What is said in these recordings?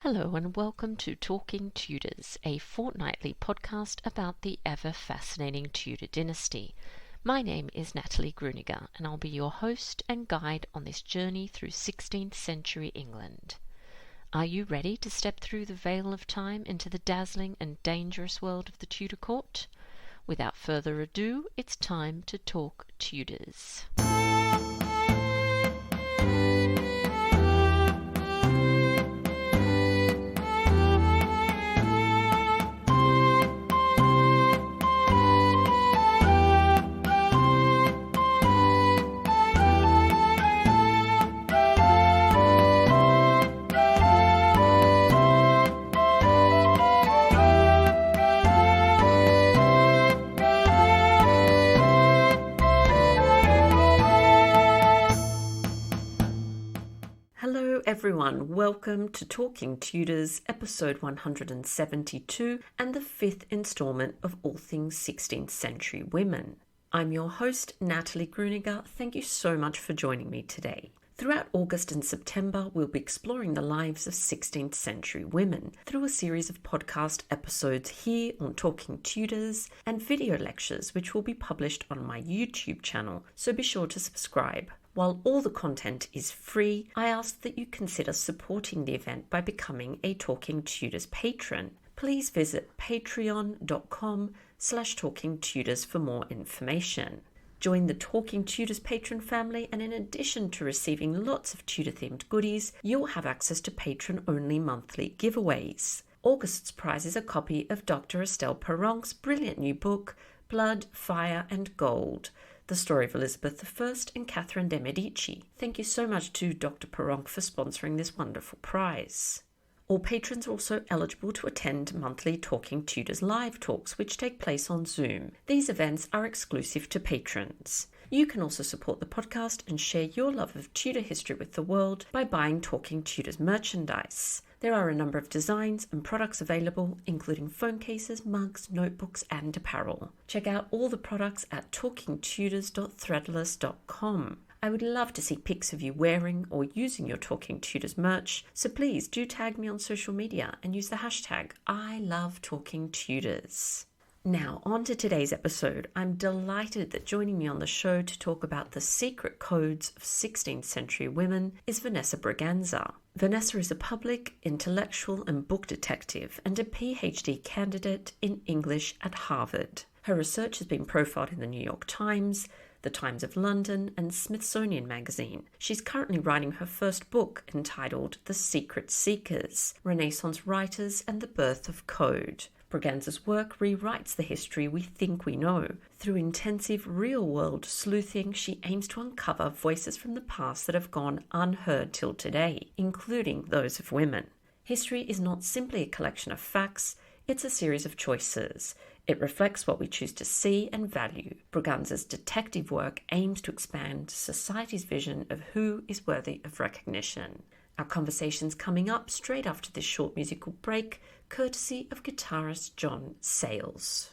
Hello and welcome to Talking Tudors, a fortnightly podcast about the ever-fascinating Tudor dynasty. My name is Natalie Grueninger and I'll be your host and guide on this journey through 16th century England. Are you ready to step through the veil of time into the dazzling and dangerous world of the Tudor court? Without further ado, it's time to talk Tudors. Everyone, welcome to Talking Tudors, episode 172 and the fifth instalment of All Things 16th Century Women. I'm your host, Natalie Grueninger. Thank you so much for joining me today. Throughout August and September, we'll be exploring the lives of 16th century women through a series of podcast episodes here on Talking Tudors and video lectures which will be published on my YouTube channel, so be sure to subscribe. While all the content is free, I ask that you consider supporting the event by becoming a Talking Tudors patron. Please visit patreon.com/talkingtudors for more information. Join the Talking Tudors patron family, and in addition to receiving lots of Tudor-themed goodies, you'll have access to Patron-Only monthly giveaways. August's prize is a copy of Dr. Estelle Perronc's brilliant new book, Blood, Fire and Gold, the story of Elizabeth I and Catherine de' Medici. Thank you so much to Dr. Perronc for sponsoring this wonderful prize. All patrons are also eligible to attend monthly Talking Tudors live talks, which take place on Zoom. These events are exclusive to patrons. You can also support the podcast and share your love of Tudor history with the world by buying Talking Tudors merchandise. There are a number of designs and products available, including phone cases, mugs, notebooks, and apparel. Check out all the products at talkingtudors.threadless.com. I would love to see pics of you wearing or using your Talking Tudors merch, so please do tag me on social media and use the hashtag #ILoveTalkingTudors. Now, on to today's episode. I'm delighted that joining me on the show to talk about the secret codes of 16th century women is Vanessa Braganza. Vanessa is a public, intellectual and book detective and a PhD candidate in English at Harvard. Her research has been profiled in the New York Times, the Times of London and Smithsonian Magazine. She's currently writing her first book entitled The Secret Seekers, Renaissance Writers and the Birth of Code. Braganza's work rewrites the history we think we know. Through intensive real-world sleuthing, she aims to uncover voices from the past that have gone unheard till today, including those of women. History is not simply a collection of facts, it's a series of choices. It reflects what we choose to see and value. Braganza's detective work aims to expand society's vision of who is worthy of recognition. Our conversation's coming up straight after this short musical break, courtesy of guitarist Jon Sayles.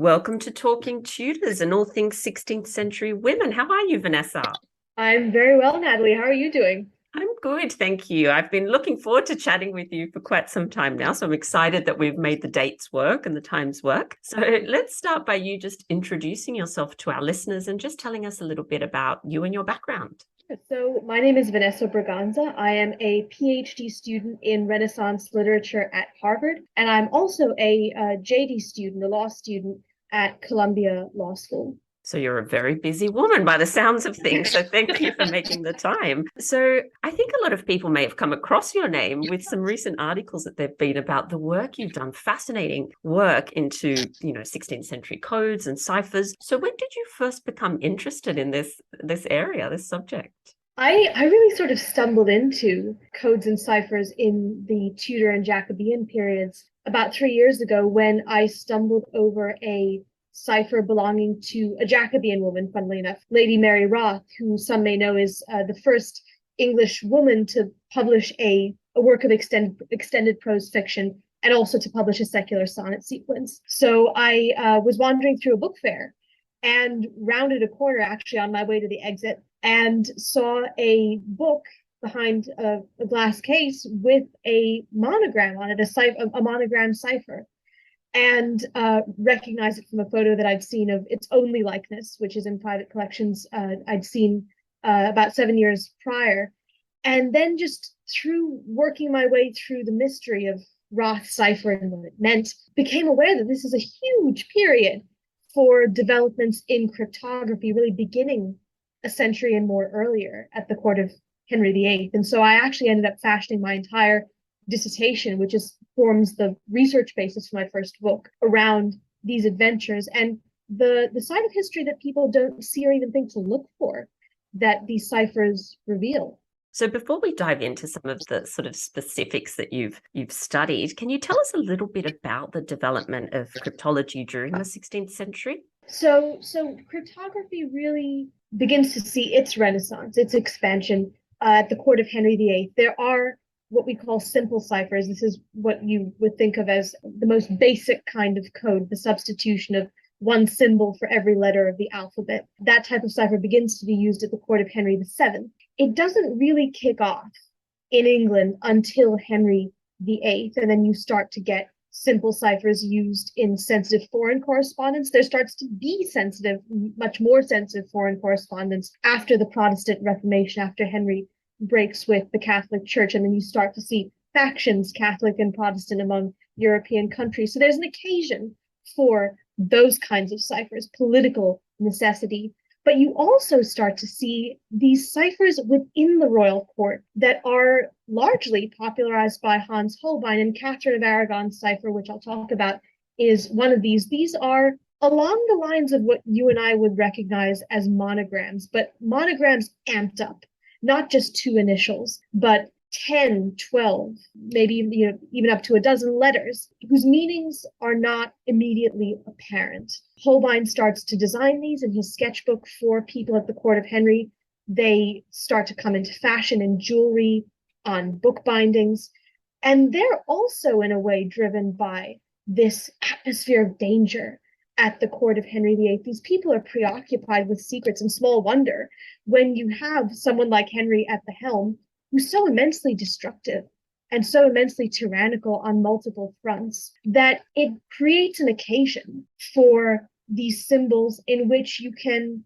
Welcome to Talking Tudors and all things 16th century women. How are you, Vanessa? I'm very well, Natalie. How are you doing? I'm good, thank you. I've been looking forward to chatting with you for quite some time now, so I'm excited that we've made the dates work and the times work. So let's start by you just introducing yourself to our listeners and just telling us a little bit about you and your background. So, my name is Vanessa Braganza. I am a PhD student in Renaissance literature at Harvard, and I'm also a JD student, a law student at Columbia Law School. So you're a very busy woman by the sounds of things. So thank you for making the time. So I think a lot of people may have come across your name with some recent articles that there've been about the work you've done, fascinating work into, 16th century codes and ciphers. So when did you first become interested in this area, this subject? I really sort of stumbled into codes and ciphers in the Tudor and Jacobean periods about 3 years ago when I stumbled over a cipher belonging to a Jacobean woman, funnily enough, Lady Mary Roth, who some may know is the first English woman to publish a work of extended prose fiction and also to publish a secular sonnet sequence. So I was wandering through a book fair and rounded a corner actually on my way to the exit and saw a book behind a glass case with a monogram on it, a monogram cipher, and recognized it from a photo that I'd seen of its only likeness, which is in private collections. I'd seen about 7 years prior. And then just through working my way through the mystery of Roth cipher and what it meant, became aware that this is a huge period for developments in cryptography, really beginning a century and more earlier at the court of Henry VIII. And so I actually ended up fashioning my entire dissertation, which forms the research basis for my first book, around these adventures and the side of history that people don't see or even think to look for that these ciphers reveal. So before we dive into some of the sort of specifics that you've studied, can you tell us a little bit about the development of cryptology during the 16th century? So cryptography really begins to see its renaissance, its expansion at the court of Henry VIII. There are what we call simple ciphers. This is what you would think of as the most basic kind of code, the substitution of one symbol for every letter of the alphabet. That type of cipher begins to be used at the court of Henry VII. It doesn't really kick off in England until Henry VIII, and then you start to get simple ciphers used in sensitive foreign correspondence. There starts to be much more sensitive foreign correspondence after the Protestant Reformation, after Henry breaks with the Catholic Church, and then you start to see factions, Catholic and Protestant, among European countries. So there's an occasion for those kinds of ciphers, political necessity. But you also start to see these ciphers within the royal court that are largely popularized by Hans Holbein, and Catherine of Aragon's cipher, which I'll talk about, is one of these. These are along the lines of what you and I would recognize as monograms, but monograms amped up, not just two initials, but 10, 12, maybe even up to a dozen letters whose meanings are not immediately apparent. Holbein starts to design these in his sketchbook for people at the court of Henry. They start to come into fashion in jewelry, on book bindings, and they're also in a way driven by this atmosphere of danger at the court of Henry VIII. These people are preoccupied with secrets, and small wonder when you have someone like Henry at the helm who's so immensely destructive and so immensely tyrannical on multiple fronts that it creates an occasion for these symbols in which you can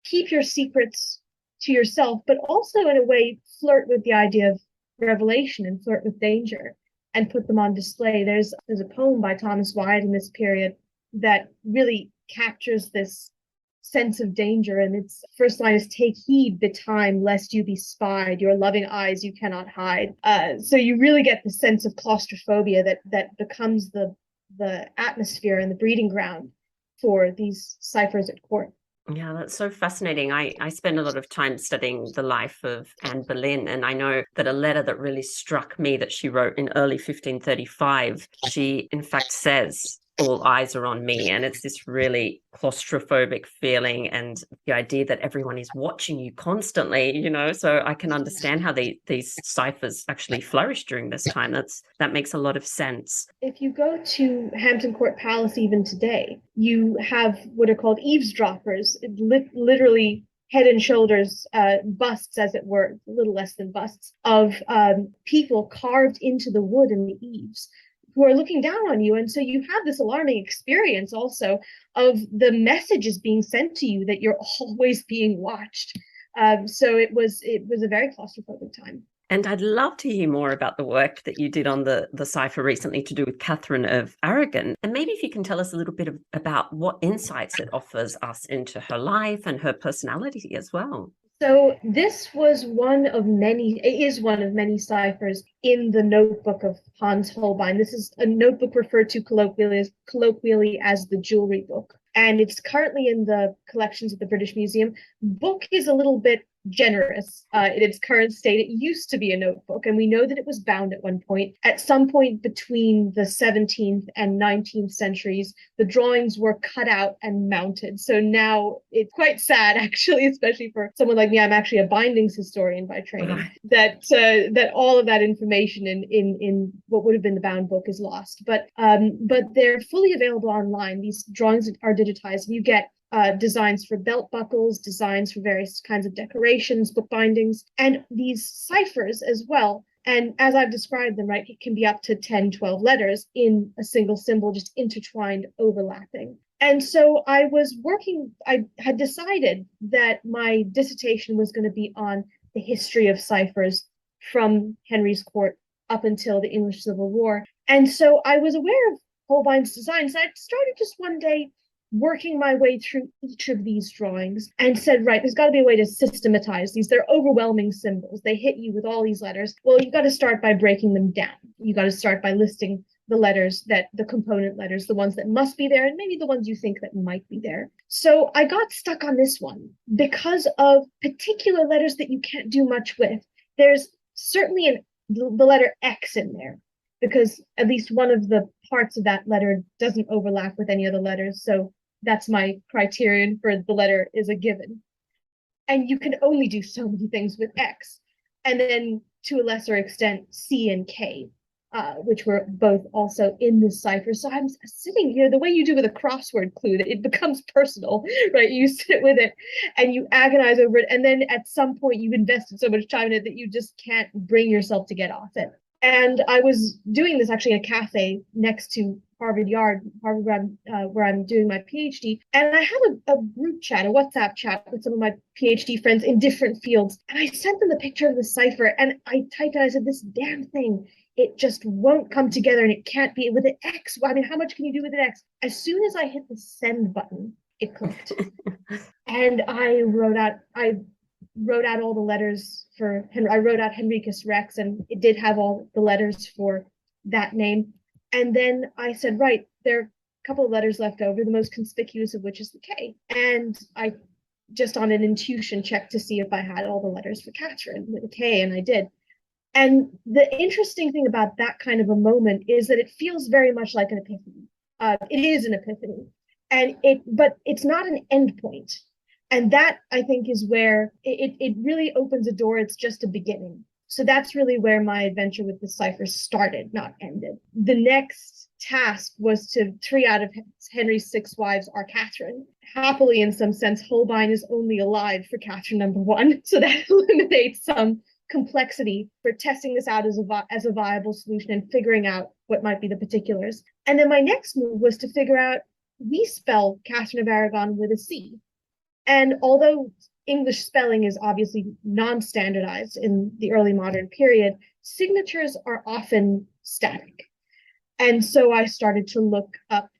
keep your secrets to yourself, but also in a way flirt with the idea of revelation and flirt with danger and put them on display. There's a poem by Thomas Wyatt in this period that really captures this sense of danger, and its first line is, "Take heed betime lest you be spied, your loving eyes you cannot hide." So you really get the sense of claustrophobia that becomes the atmosphere and the breeding ground for these ciphers at court. Yeah, that's so fascinating. I spend a lot of time studying the life of Anne Boleyn, and I know that a letter that really struck me that she wrote in early 1535, she in fact says all eyes are on me, and it's this really claustrophobic feeling, and the idea that everyone is watching you constantly, so I can understand how these ciphers actually flourish during this time. That makes a lot of sense. If you go to Hampton Court Palace even today, you have what are called eavesdroppers, literally head and shoulders busts, as it were, a little less than busts, of people carved into the wood in the eaves who are looking down on you. And so you have this alarming experience also of the messages being sent to you that you're always being watched. So it was a very claustrophobic time. And I'd love to hear more about the work that you did on the cipher recently to do with Catherine of Aragon. And maybe if you can tell us a little bit about what insights it offers us into her life and her personality as well. So this is one of many ciphers in the notebook of Hans Holbein. This is a notebook referred to colloquially as the jewelry book. And it's currently in the collections at the British Museum. Book is a little bit generous in its current state. It used to be a notebook, and we know that it was bound at one point. At some point between the 17th and 19th centuries, the drawings were cut out and mounted. So now it's quite sad, actually, especially for someone like me. I'm actually a bindings historian by training. That all of that information in what would have been the bound book is lost. But they're fully available online. These drawings are digitized. You get designs for belt buckles, designs for various kinds of decorations, book bindings, and these ciphers as well. And as I've described them, right, it can be up to 10, 12 letters in a single symbol, just intertwined, overlapping. And so I had decided that my dissertation was going to be on the history of ciphers from Henry's court up until the English Civil War. And so I was aware of Holbein's designs. I started just one day working my way through each of these drawings and said, right, there's got to be a way to systematize these. They're overwhelming symbols. They hit you with all these letters. Well, you got to start by breaking them down. You got to start by listing the letters, the component letters, the ones that must be there, and maybe the ones you think that might be there. So I got stuck on this one because of particular letters that you can't do much with. There's certainly the letter X in there, because at least one of the parts of that letter doesn't overlap with any other letters. So that's my criterion for the letter is a given. And you can only do so many things with X. And then to a lesser extent, C and K, which were both also in this cipher. So I'm sitting here, the way you do with a crossword clue, that it becomes personal, right? You sit with it and you agonize over it. And then at some point you've invested so much time in it that you just can't bring yourself to get off it. And I was doing this actually in a cafe next to Harvard Yard, where I'm doing my PhD. And I have a group chat, a WhatsApp chat with some of my PhD friends in different fields. And I sent them the picture of the cipher and I typed it, I said, this damn thing, it just won't come together and it can't be with an X. I mean, how much can you do with an X? As soon as I hit the send button, it clicked. And I wrote out all the letters for Henry. I wrote out Henricus Rex, and it did have all the letters for that name. And then I said, right, there are a couple of letters left over, the most conspicuous of which is the K. And I just on an intuition checked to see if I had all the letters for Catherine with a K, and I did. And the interesting thing about that kind of a moment is that it feels very much like an epiphany. It is an epiphany, but it's not an end point. And that, I think, is where it really opens a door. It's just a beginning. So that's really where my adventure with the cipher started, not ended. The next task was to 3 out of Henry's 6 wives are Catherine. Happily, in some sense, Holbein is only alive for Catherine number 1. So that eliminates some complexity for testing this out as a viable solution and figuring out what might be the particulars. And then my next move was to figure out, we spell Catherine of Aragon with a C. And although English spelling is obviously non-standardized in the early modern period, signatures are often static. And so I started to look up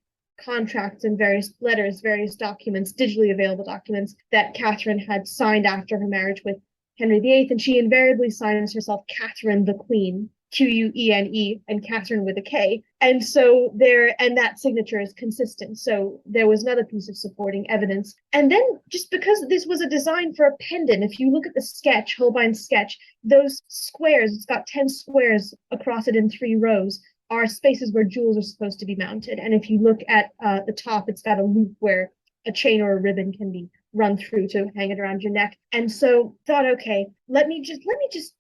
contracts and various letters, various documents, digitally available documents that Catherine had signed after her marriage with Henry VIII, and she invariably signs herself Catherine the Queen, Quene, and Catherine with a K. And so that signature is consistent. So there was another piece of supporting evidence. And then just because this was a design for a pendant, if you look at the sketch, Holbein's sketch, those squares, it's got 10 squares across it in 3 rows, are spaces where jewels are supposed to be mounted. And if you look at the top, it's got a loop where a chain or a ribbon can be run through to hang it around your neck. And so thought, okay, let me just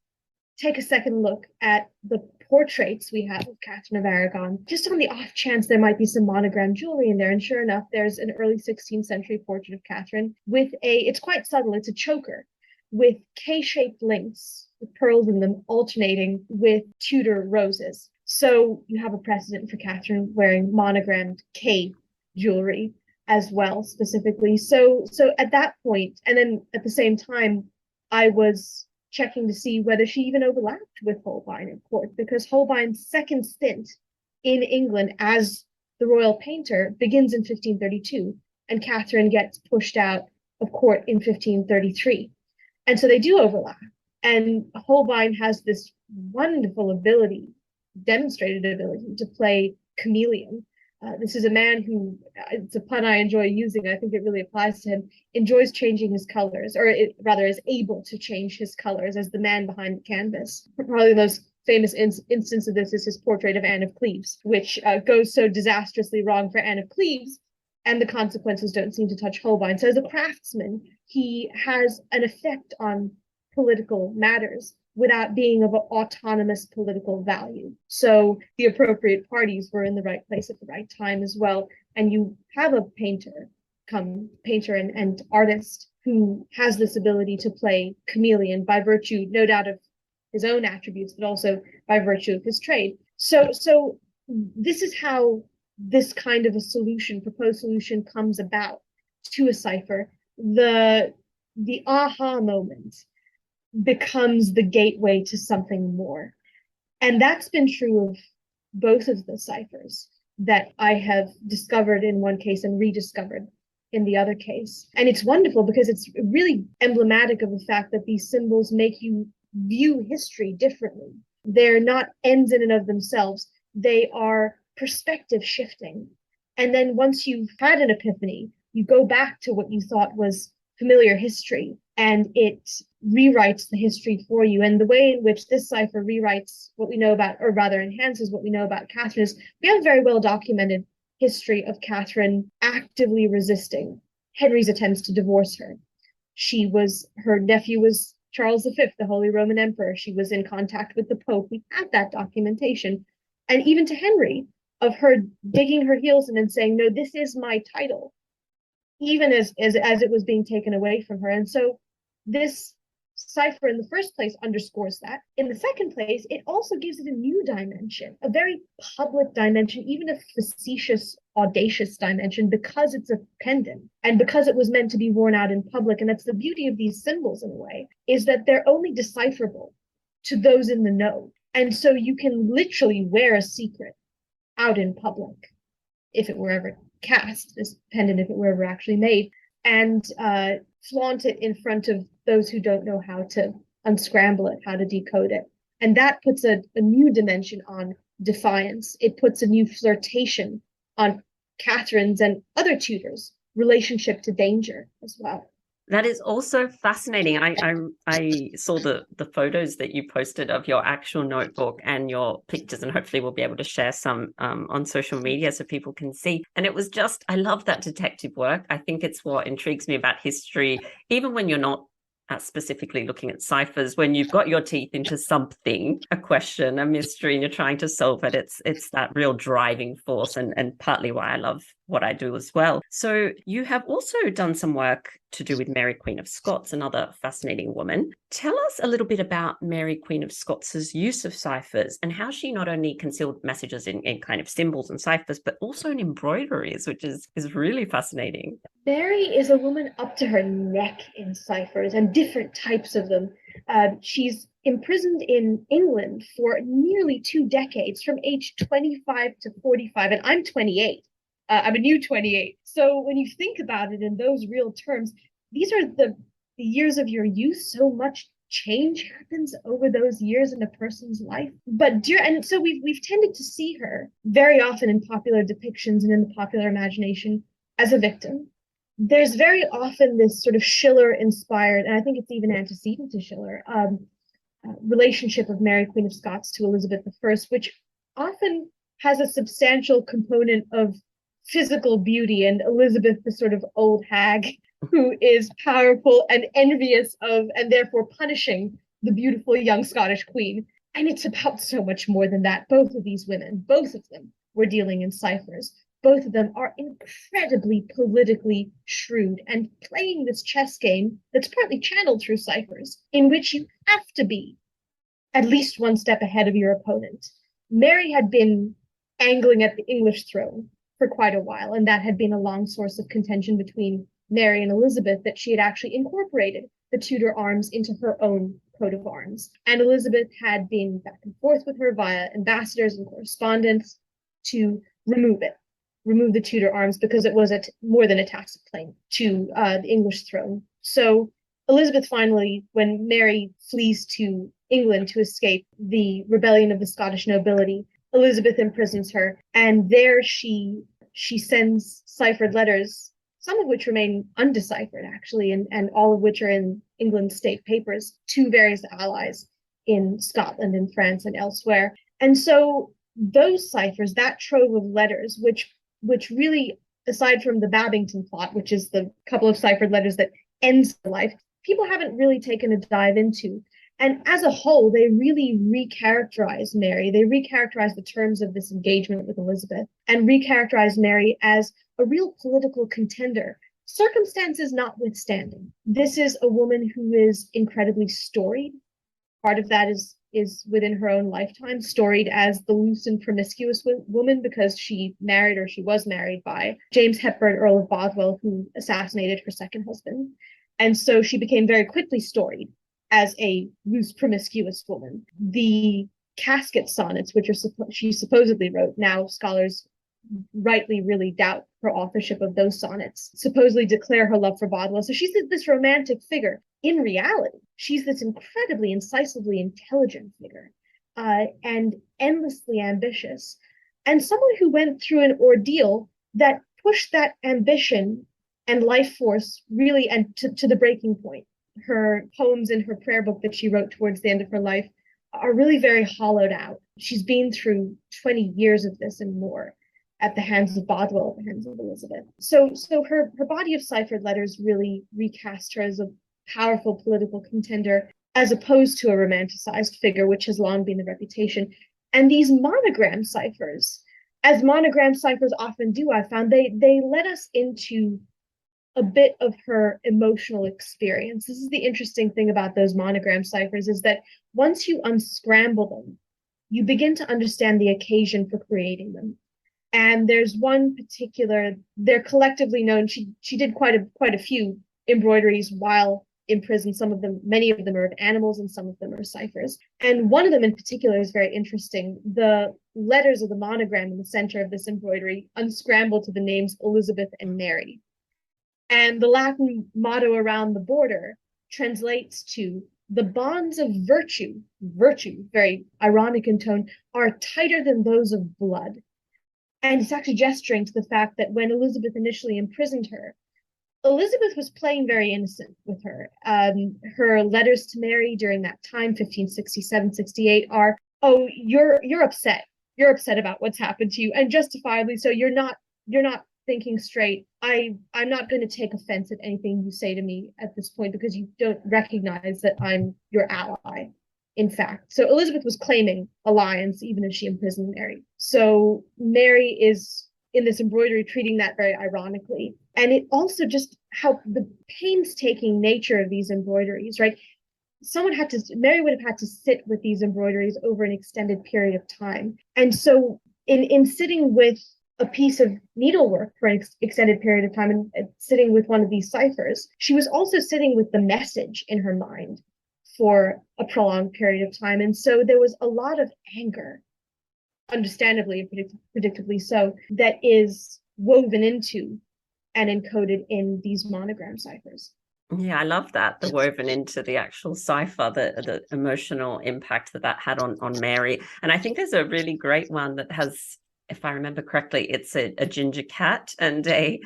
take a second look at the portraits we have of Catherine of Aragon, just on the off chance there might be some monogram jewelry in there. And sure enough, there's an early 16th century portrait of Catherine with it's quite subtle, it's a choker with K-shaped links with pearls in them alternating with Tudor roses. So you have a precedent for Catherine wearing monogrammed K jewelry as well, specifically. So at that point, and then at the same time, I was checking to see whether she even overlapped with Holbein at court, because Holbein's second stint in England as the royal painter begins in 1532, and Catherine gets pushed out of court in 1533. And so they do overlap. And Holbein has this wonderful ability, demonstrated ability to play chameleon. This is a man who, it's a pun I enjoy using, I think it really applies to him, enjoys changing his colors, or rather is able to change his colors as the man behind the canvas. Probably the most famous instance of this is his portrait of Anne of Cleves, which goes so disastrously wrong for Anne of Cleves, and the consequences don't seem to touch Holbein. So as a craftsman, he has an effect on political matters without being of an autonomous political value. So the appropriate parties were in the right place at the right time as well. And you have a painter and artist who has this ability to play chameleon by virtue, no doubt, of his own attributes, but also by virtue of his trade. So this is how this kind of a proposed solution comes about to a cipher. The aha moment becomes the gateway to something more. And that's been true of both of the ciphers that I have discovered in one case and rediscovered in the other case. And it's wonderful because it's really emblematic of the fact that these symbols make you view history differently. They're not ends in and of themselves. They are perspective shifting. And then once you've had an epiphany, you go back to what you thought was familiar history, and it rewrites the history for you. And the way in which this cipher rewrites what we know about, or rather enhances what we know about Catherine, is we have a very well documented history of Catherine actively resisting Henry's attempts to divorce her. Her nephew was Charles V, the Holy Roman Emperor. She was in contact with the Pope. We have that documentation. And even to Henry, of her digging her heels in and saying, no, this is my title, even as it was being taken away from her. And so this cipher in the first place underscores that. In the second place, it also gives it a new dimension, a very public dimension, even a facetious, audacious dimension, because it's a pendant and because it was meant to be worn out in public. And that's the beauty of these symbols in a way, is that they're only decipherable to those in the know. And so you can literally wear a secret out in public, if it were ever cast, this pendant, if it were ever actually made, and flaunt it in front of those who don't know how to unscramble it, how to decode it. And that puts a new dimension on defiance. It puts a new flirtation on Catherine's and other Tudors' relationship to danger as well. That is also fascinating. I saw the photos that you posted of your actual notebook and your pictures, and hopefully we'll be able to share some on social media so people can see. And it was just, I love that detective work. I think it's what intrigues me about history, even when you're not specifically looking at ciphers, when you've got your teeth into something, a question, a mystery, and you're trying to solve it. It's that real driving force, and partly why I love what I do as well. So you have also done some work to do with Mary Queen of Scots, another fascinating woman. Tell us a little bit about Mary Queen of Scots' use of ciphers and how she not only concealed messages in kind of symbols and ciphers, but also in embroideries, which is really fascinating. Mary is a woman up to her neck in ciphers, and different types of them. She's imprisoned in England for nearly 2 decades, from age 25 to 45, and I'm 28. I'm a new 28. So when you think about it in those real terms, these are the years of your youth. So much change happens over those years in a person's life. And so we've tended to see her very often in popular depictions and in the popular imagination as a victim. There's very often this sort of Schiller-inspired, and I think it's even antecedent to Schiller, relationship of Mary Queen of Scots to Elizabeth I, which often has a substantial component of physical beauty, and Elizabeth, the sort of old hag who is powerful and envious of, and therefore punishing, the beautiful young Scottish queen. And it's about so much more than that. Both of these women, both of them, were dealing in ciphers. Both of them are incredibly politically shrewd and playing this chess game that's partly channeled through ciphers, in which you have to be at least one step ahead of your opponent. Mary had been angling at the English throne for quite a while, and that had been a long source of contention between Mary and Elizabeth, that she had actually incorporated the Tudor arms into her own coat of arms. And Elizabeth had been back and forth with her via ambassadors and correspondence to remove the Tudor arms, because it was more than a tacit claim to the English throne. So Elizabeth finally, when Mary flees to England to escape the rebellion of the Scottish nobility, Elizabeth imprisons her, and there she sends ciphered letters, some of which remain undeciphered, actually, and all of which are in England's state papers, to various allies in Scotland and France and elsewhere. And so those ciphers, that trove of letters, which really, aside from the Babington plot, which is the couple of ciphered letters that ends her life, people haven't really taken a dive into. And as a whole, they really recharacterize Mary. They recharacterize the terms of this engagement with Elizabeth and recharacterize Mary as a real political contender, circumstances notwithstanding. This is a woman who is incredibly storied. Part of that is within her own lifetime, storied as the loose and promiscuous woman, because she was married by James Hepburn, Earl of Bothwell, who assassinated her second husband. And so she became very quickly storied as a loose, promiscuous woman. The casket sonnets, which she supposedly wrote, now scholars rightly really doubt her authorship of those sonnets, supposedly declare her love for Bothwell. So she's this romantic figure. In reality, she's this incredibly incisively intelligent figure, and endlessly ambitious, and someone who went through an ordeal that pushed that ambition and life force really and to the breaking point. Her poems in her prayer book that she wrote towards the end of her life are really very hollowed out. She's been through 20 years of this and more at the hands of Bothwell, at the hands of Elizabeth. So her body of ciphered letters really recast her as a powerful political contender, as opposed to a romanticized figure, which has long been the reputation. And these monogram ciphers, as monogram ciphers often do, I found, they let us into a bit of her emotional experience. This is the interesting thing about those monogram ciphers, is that once you unscramble them, you begin to understand the occasion for creating them. And there's one particular, they're collectively known. She did quite a few embroideries while in prison. Many of them are of animals, and some of them are ciphers. And one of them in particular is very interesting. The letters of the monogram in the center of this embroidery unscramble to the names Elizabeth and Mary. And the Latin motto around the border translates to, the bonds of virtue, very ironic in tone, are tighter than those of blood. And it's actually gesturing to the fact that when Elizabeth initially imprisoned her, Elizabeth was playing very innocent with her. Her letters to Mary during that time, 1567-68, are, oh, you're upset. You're upset about what's happened to you, and justifiably so. You're not thinking straight. I'm not going to take offense at anything you say to me at this point, because you don't recognize that I'm your ally, in fact. So Elizabeth was claiming alliance even as she imprisoned Mary. So Mary is, in this embroidery, treating that very ironically. And it also just how the painstaking nature of these embroideries, right? Mary would have had to sit with these embroideries over an extended period of time. And so in sitting with a piece of needlework for an extended period of time and sitting with one of these ciphers, she was also sitting with the message in her mind for a prolonged period of time. And so there was a lot of anger, understandably and predictably so, that is woven into and encoded in these monogram ciphers. Yeah, I love that, the woven into the actual cipher, the emotional impact that had on Mary. And I think there's a really great one that has, if I remember correctly, it's a ginger cat and a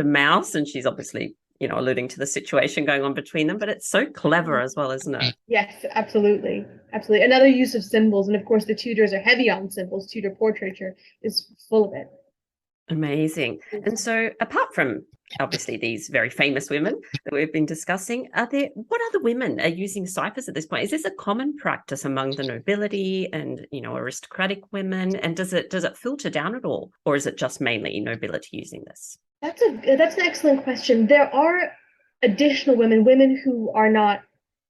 mouse, and she's obviously alluding to the situation going on between them, but it's so clever as well, isn't it? Yes, absolutely. Absolutely. Another use of symbols. And of course, the Tudors are heavy on symbols. Tudor portraiture is full of it. Amazing. And so apart from obviously these very famous women that we've been discussing, what other women are using ciphers at this point? Is this a common practice among the nobility and, aristocratic women? And does it filter down at all? Or is it just mainly nobility using this? That's an excellent question. There are additional women who are not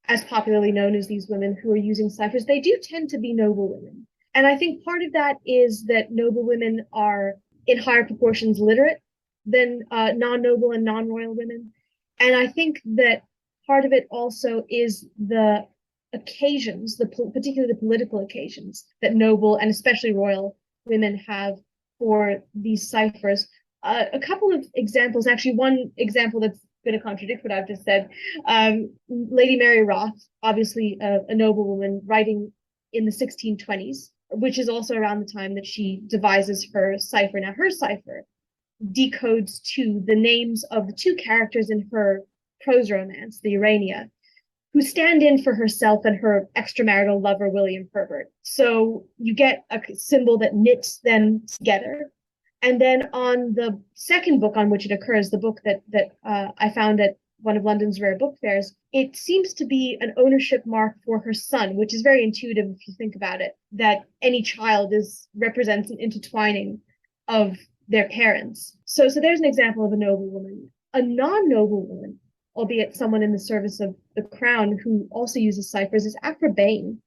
as popularly known as these women who are using ciphers. They do tend to be noble women. And I think part of that is that noble women are in higher proportions literate than non-noble and non-royal women. And I think that part of it also is the occasions, particularly the political occasions that noble and especially royal women have for these ciphers. A couple of examples, actually one example that's going to contradict what I've just said. Lady Mary Roth, obviously a noblewoman writing in the 1620s, which is also around the time that she devises her cipher. Now, her cipher decodes to the names of the two characters in her prose romance, the Urania, who stand in for herself and her extramarital lover, William Herbert. So you get a symbol that knits them together. And then on the second book on which it occurs, the book that I found at one of London's rare book fairs, it seems to be an ownership mark for her son, which is very intuitive if you think about it, that any child represents an intertwining of their parents. So there's an example of a noble woman. A non-noble woman, albeit someone in the service of the crown who also uses ciphers, is Aphra Behn,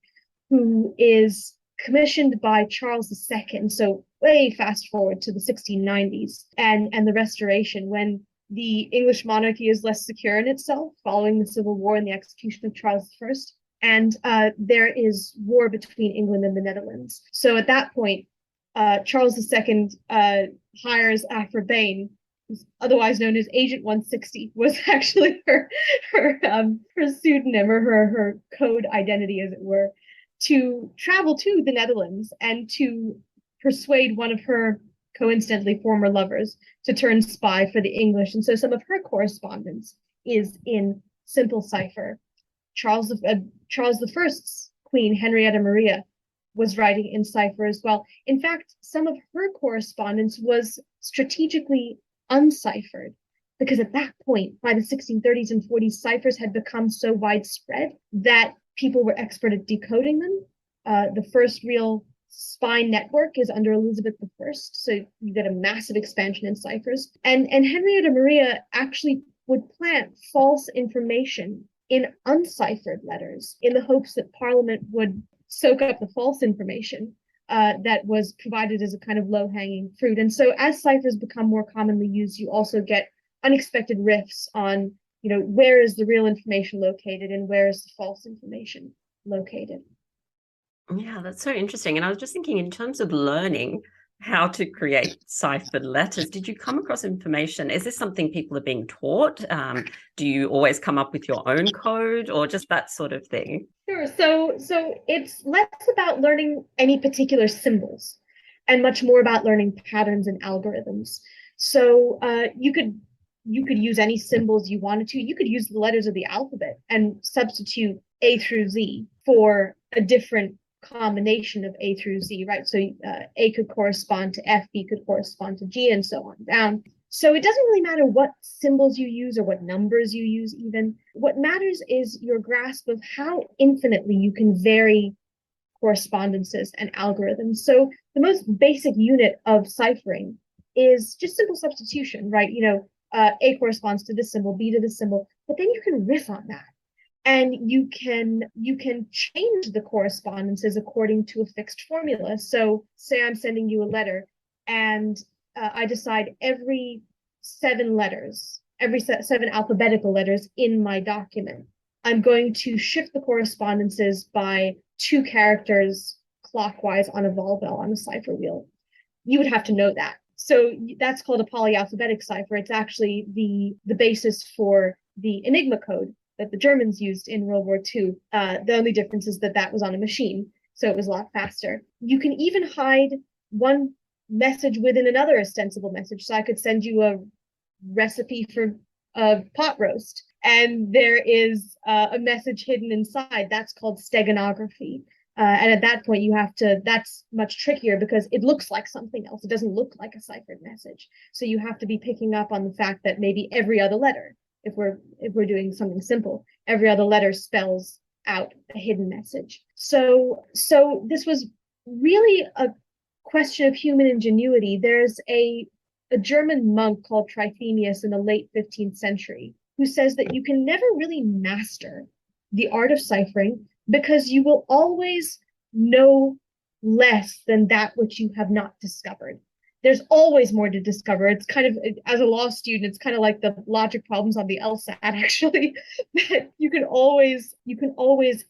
who is commissioned by Charles II, so way fast forward to the 1690s and the Restoration, when the English monarchy is less secure in itself following the Civil War and the execution of Charles I. And there is war between England and the Netherlands. So at that point, Charles II hires Aphra Behn, who's otherwise known as Agent 160, was actually her pseudonym or her code identity, as it were, to travel to the Netherlands and to persuade one of her coincidentally former lovers to turn spy for the English. And so some of her correspondence is in simple cipher. Charles I's queen, Henrietta Maria, was writing in cipher as well. In fact, some of her correspondence was strategically unciphered, because at that point, by the 1630s and 40s, ciphers had become so widespread that people were expert at decoding them. The first real spy network is under Elizabeth I, so you get a massive expansion in ciphers. And Henrietta Maria actually would plant false information in unciphered letters in the hopes that Parliament would soak up the false information that was provided as a kind of low-hanging fruit. And so as ciphers become more commonly used, you also get unexpected riffs on, where is the real information located and where is the false information located. Yeah, that's so interesting. And I was just thinking, in terms of learning how to create ciphered letters, did you come across information? Is this something people are being taught? Do you always come up with your own code, or just that sort of thing? Sure. So it's less about learning any particular symbols and much more about learning patterns and algorithms. So you could use any symbols you wanted to. You could use the letters of the alphabet and substitute A through Z for a different combination of A through Z, right? So A could correspond to F, B could correspond to G, and so on down. So it doesn't really matter what symbols you use or what numbers you use even. What matters is your grasp of how infinitely you can vary correspondences and algorithms. So the most basic unit of ciphering is just simple substitution, right? A corresponds to this symbol, B to this symbol, but then you can riff on that. And you can change the correspondences according to a fixed formula. So say I'm sending you a letter and I decide every 7 alphabetical letters in my document, I'm going to shift the correspondences by 2 characters clockwise on a vol bell on a cipher wheel. You would have to know that. So that's called a polyalphabetic cipher. It's actually the basis for the Enigma code that the Germans used in World War II. The only difference is that was on a machine, so it was a lot faster. You can even hide one message within another ostensible message. So I could send you a recipe for pot roast, and there is a message hidden inside. That's called steganography. And at that point, that's much trickier because it looks like something else. It doesn't look like a ciphered message. So you have to be picking up on the fact that maybe every other letter, if we're doing something simple, every other letter spells out a hidden message. So this was really a question of human ingenuity. There's a German monk called Trithemius in the late 15th century who says that you can never really master the art of ciphering because you will always know less than that which you have not discovered. There's always more to discover. It's kind of, as a law student, it's kind of like the logic problems on the LSAT, actually, that you can always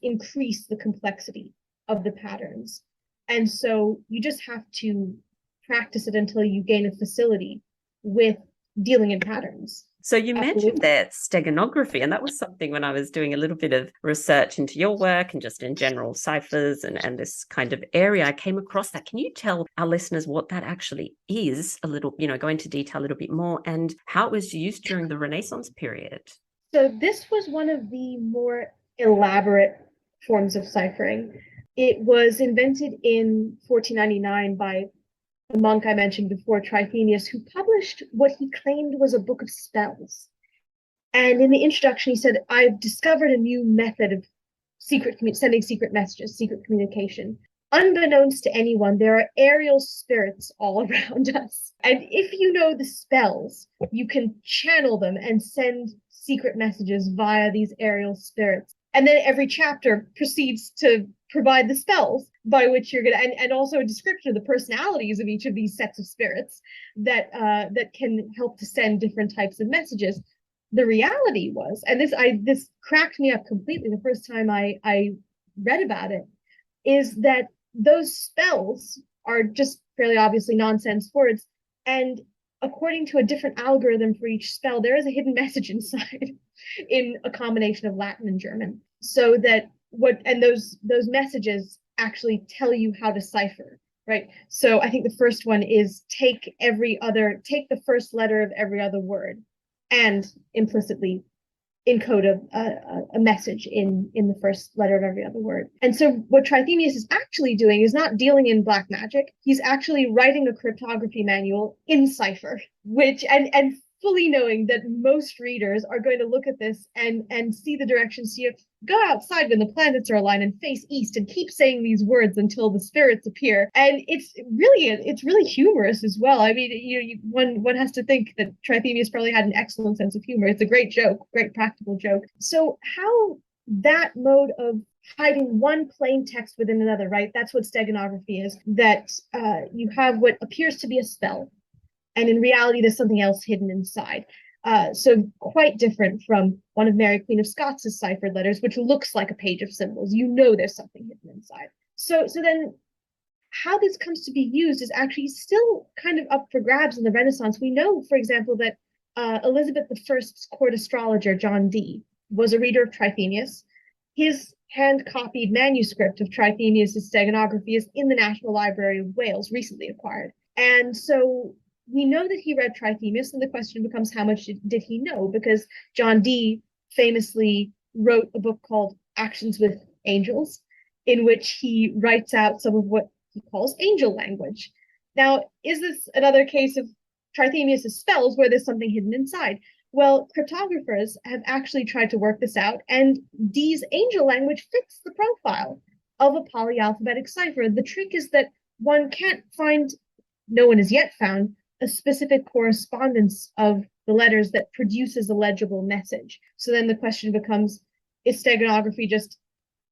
increase the complexity of the patterns. And so you just have to practice it until you gain a facility with dealing in patterns. So you mentioned there steganography, and that was something when I was doing a little bit of research into your work and just in general ciphers and this kind of area, I came across that. Can you tell our listeners what that actually is a little, go into detail a little bit more and how it was used during the Renaissance period? So this was one of the more elaborate forms of ciphering. It was invented in 1499 by the monk I mentioned before, Trithemius, who published what he claimed was a book of spells. And in the introduction, he said, I've discovered a new method of sending secret messages, secret communication. Unbeknownst to anyone, there are aerial spirits all around us. And if you know the spells, you can channel them and send secret messages via these aerial spirits. And then every chapter proceeds to provide the spells by which you're going to, and also a description of the personalities of each of these sets of spirits that can help to send different types of messages. The reality was, and this cracked me up completely the first time I read about it, is that those spells are just fairly obviously nonsense words, and according to a different algorithm for each spell, there is a hidden message inside in a combination of Latin and German. So that those messages actually tell you how to cipher, right? So I think the first one is take the first letter of every other word and implicitly encode a message in the first letter of every other word. And so what Trithemius is actually doing is not dealing in black magic. He's actually writing a cryptography manual in cipher, which and fully knowing that most readers are going to look at this and see the directions here. Go outside when the planets are aligned and face east and keep saying these words until the spirits appear. And it's really humorous as well. I mean, one has to think that Trithemius probably had an excellent sense of humor. It's a great joke, great practical joke. So how that mode of hiding one plain text within another, right? That's what steganography is, that you have what appears to be a spell, and in reality, there's something else hidden inside. So quite different from one of Mary Queen of Scots' ciphered letters, which looks like a page of symbols. You know there's something hidden inside. So then how this comes to be used is actually still kind of up for grabs in the Renaissance. We know, for example, that Elizabeth I's court astrologer, John Dee, was a reader of Trithemius. His hand-copied manuscript of Trithemius' steganography is in the National Library of Wales, recently acquired. And so we know that he read Trithemius, and the question becomes how much did he know? Because John Dee famously wrote a book called Actions with Angels, in which he writes out some of what he calls angel language. Now, is this another case of Trithemius' spells where there's something hidden inside? Well, cryptographers have actually tried to work this out, and Dee's angel language fits the profile of a polyalphabetic cipher. The trick is that no one has yet found a specific correspondence of the letters that produces a legible message. So then the question becomes, is steganography just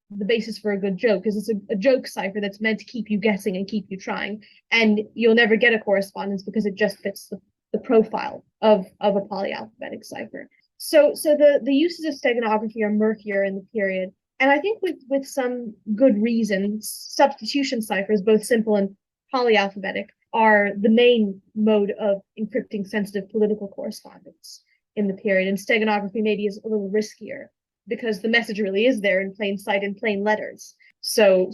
the basis for a good joke? Is this a joke cipher that's meant to keep you guessing and keep you trying? And you'll never get a correspondence because it just fits the profile of a polyalphabetic cipher. So the uses of steganography are murkier in the period. And I think with some good reason, substitution ciphers, both simple and polyalphabetic, are the main mode of encrypting sensitive political correspondence in the period. And steganography maybe is a little riskier because the message really is there in plain sight in plain letters. So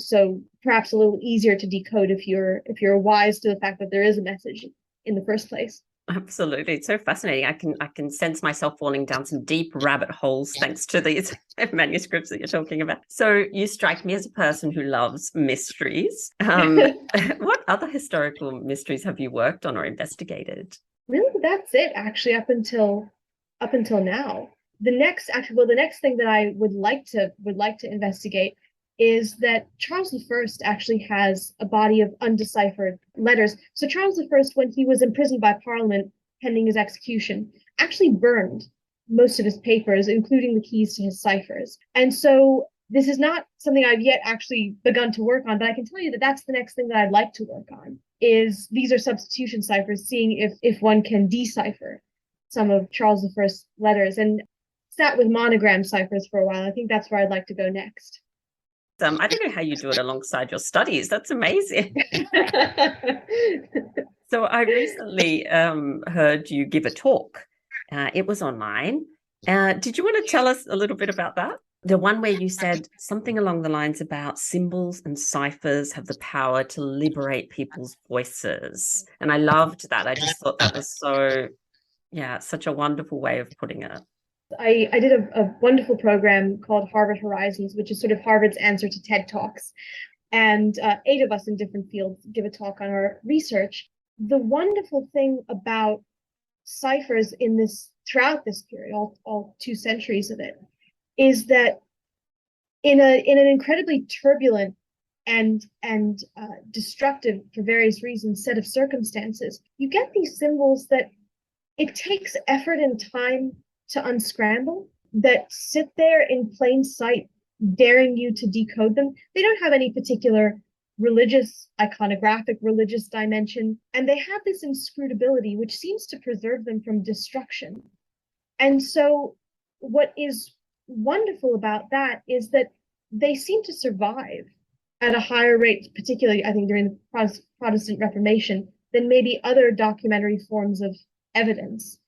perhaps a little easier to decode if you're wise to the fact that there is a message in the first place. Absolutely. It's so fascinating. I can sense myself falling down some deep rabbit holes thanks to these manuscripts that you're talking about. So you strike me as a person who loves mysteries. What other historical mysteries have you worked on or investigated? Really, that's it actually up until now. The next thing that I would like to investigate is that Charles I actually has a body of undeciphered letters. So Charles I, when he was imprisoned by Parliament pending his execution, actually burned most of his papers, including the keys to his ciphers. And so this is not something I've yet actually begun to work on, but I can tell you that that's the next thing that I'd like to work on. Is these are substitution ciphers, seeing if one can decipher some of Charles I's letters, and sat with monogram ciphers for a while. I think that's where I'd like to go next. I don't know how you do it alongside your studies. That's amazing. So I recently heard you give a talk. It was online. Did you want to tell us a little bit about that? The one where you said something along the lines about symbols and ciphers have the power to liberate people's voices. And I loved that. I just thought that was such a wonderful way of putting it. I did a wonderful program called Harvard Horizons, which is sort of Harvard's answer to TED Talks. And 8 of us in different fields give a talk on our research. The wonderful thing about ciphers throughout this period, all 2 centuries of it, is that in an incredibly turbulent and destructive, for various reasons, set of circumstances, you get these symbols that it takes effort and time to unscramble, that sit there in plain sight, daring you to decode them. They don't have any particular religious, iconographic religious dimension, and they have this inscrutability which seems to preserve them from destruction. And so what is wonderful about that is that they seem to survive at a higher rate, particularly I think during the Protestant Reformation, than maybe other documentary forms of evidence.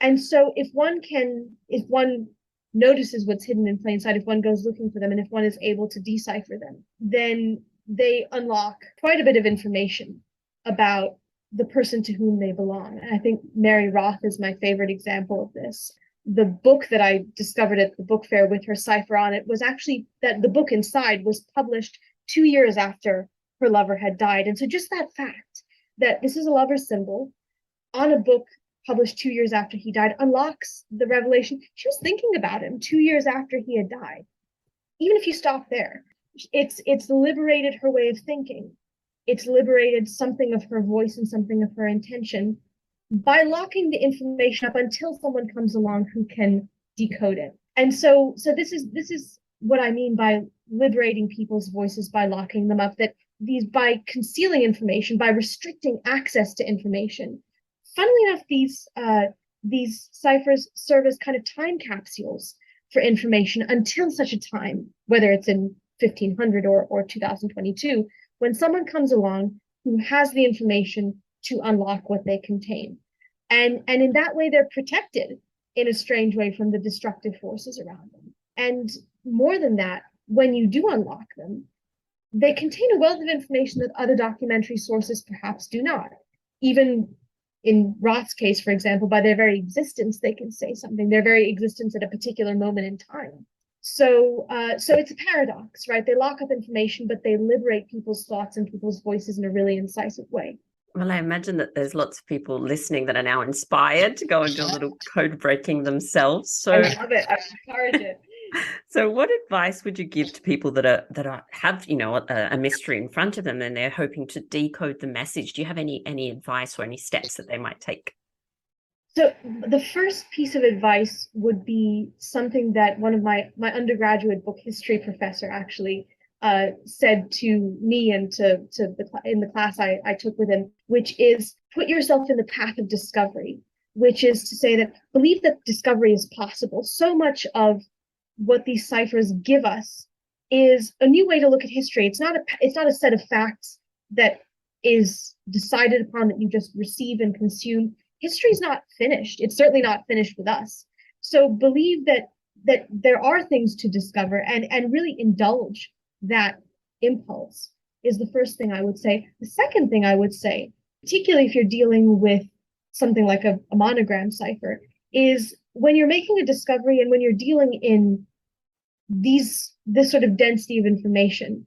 And so if one notices what's hidden in plain sight, if one goes looking for them, and if one is able to decipher them, then they unlock quite a bit of information about the person to whom they belong. And I think Mary Roth is my favorite example of this. The book that I discovered at the book fair with her cipher on it was actually that the book inside was published 2 years after her lover had died. And so just that fact that this is a lover symbol on a book published 2 years after he died unlocks the revelation. She was thinking about him 2 years after he had died. Even if you stop there, it's liberated her way of thinking. It's liberated something of her voice and something of her intention by locking the information up until someone comes along who can decode it. And so this is what I mean by liberating people's voices, by locking them up, that by concealing information, by restricting access to information. Funnily enough, these ciphers serve as kind of time capsules for information until such a time, whether it's in 1500 or 2022, when someone comes along who has the information to unlock what they contain. And in that way, they're protected in a strange way from the destructive forces around them. And more than that, when you do unlock them, they contain a wealth of information that other documentary sources perhaps do not. Even in Roth's case, for example, by their very existence, they can say something, their very existence at a particular moment in time. So it's a paradox, right? They lock up information, but they liberate people's thoughts and people's voices in a really incisive way. Well, I imagine that there's lots of people listening that are now inspired to go and do a little code breaking themselves. So I love it. I encourage it. So what advice would you give to people that have a mystery in front of them and they're hoping to decode the message? Do you have any advice or any steps that they might take? So the first piece of advice would be something that one of my undergraduate book history professor actually said to me and in the class I took with him, which is put yourself in the path of discovery, which is to say that believe that discovery is possible. So much of what these ciphers give us is a new way to look at history. It's not a set of facts that is decided upon that you just receive and consume. History is not finished. It's certainly not finished with us. So believe that there are things to discover and really indulge that impulse is the first thing I would say. The second thing I would say, particularly if you're dealing with something like a monogram cipher, is when you're making a discovery and when you're dealing in this sort of density of information,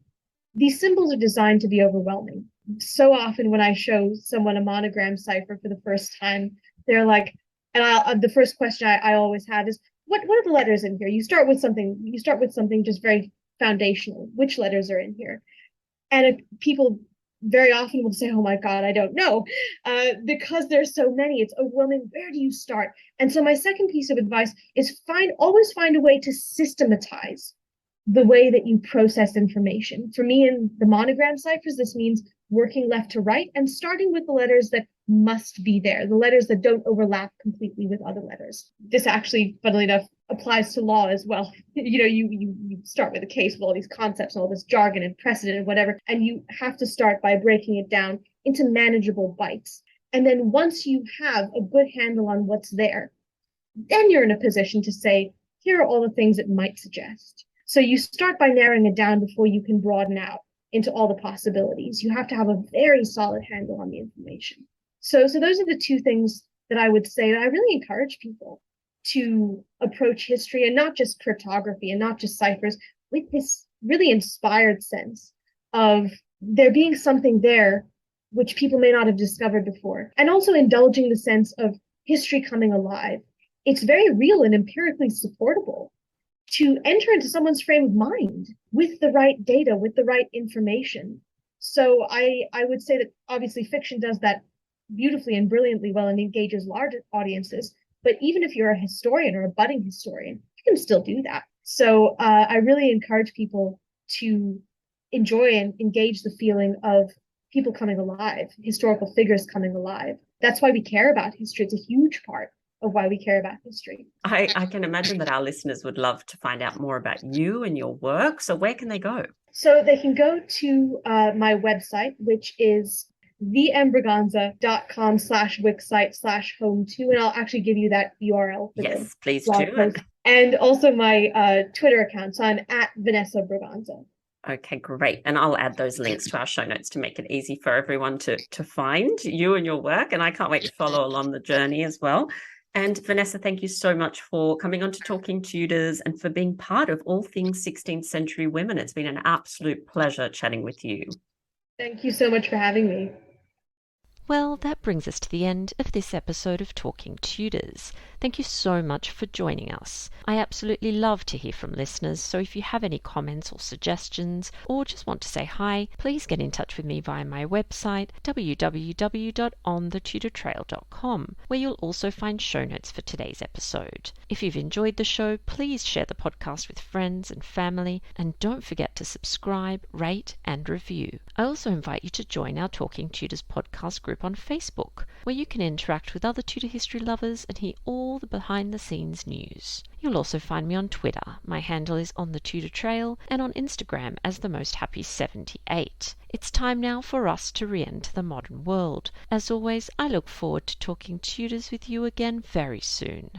these symbols are designed to be overwhelming. So often when I show someone a monogram cipher for the first time, they're like, and the first question I always have is, what are the letters in here? You start with something just very foundational. Which letters are in here? And people very often will say, oh my God, I don't know. Because there's so many, it's overwhelming. Where do you start? And so my second piece of advice is always find a way to systematize the way that you process information. For me, in the monogram ciphers, this means working left to right and starting with the letters that must be there, the letters that don't overlap completely with other letters. This actually, funnily enough, applies to law as well. You start with a case with all these concepts and all this jargon and precedent and whatever, and you have to start by breaking it down into manageable bites. And then once you have a good handle on what's there, then you're in a position to say, here are all the things it might suggest. So you start by narrowing it down before you can broaden out into all the possibilities. You have to have a very solid handle on the information. So those are the two things that I would say that I really encourage people to approach history, and not just cryptography and not just ciphers, with this really inspired sense of there being something there which people may not have discovered before, and also indulging the sense of history coming alive. It's very real and empirically supportable to enter into someone's frame of mind with the right data, with the right information. So I would say that obviously fiction does that beautifully and brilliantly well and engages large audiences. But even if you're a historian or a budding historian, you can still do that. So I really encourage people to enjoy and engage the feeling of people coming alive, historical figures coming alive. That's why we care about history. It's a huge part of why we care about history. I can imagine that our listeners would love to find out more about you and your work. So where can they go? So they can go to my website, which is vmbraganza.com/wixsite/home2, and I'll actually give you that URL for yes, please blog do. Post. And also my Twitter account. So I'm at Vanessa Braganza. Okay, great. And I'll add those links to our show notes to make it easy for everyone to find you and your work. And I can't wait to follow along the journey as well. And Vanessa, thank you so much for coming on to Talking Tudors and for being part of all things 16th century women. It's been an absolute pleasure chatting with you. Thank you so much for having me. Well, that brings us to the end of this episode of Talking Tudors. Thank you so much for joining us. I absolutely love to hear from listeners, so if you have any comments or suggestions, or just want to say hi, please get in touch with me via my website, www.onthetudortrail.com, where you'll also find show notes for today's episode. If you've enjoyed the show, please share the podcast with friends and family, and don't forget to subscribe, rate, and review. I also invite you to join our Talking Tudors podcast group on Facebook, where you can interact with other Tudor history lovers and hear all the behind-the-scenes news. You'll also find me on Twitter. My handle is On The Tudor Trail, and on Instagram as The Most Happy 78. It's time now for us to re-enter the modern world. As always, I look forward to talking Tudors with you again very soon.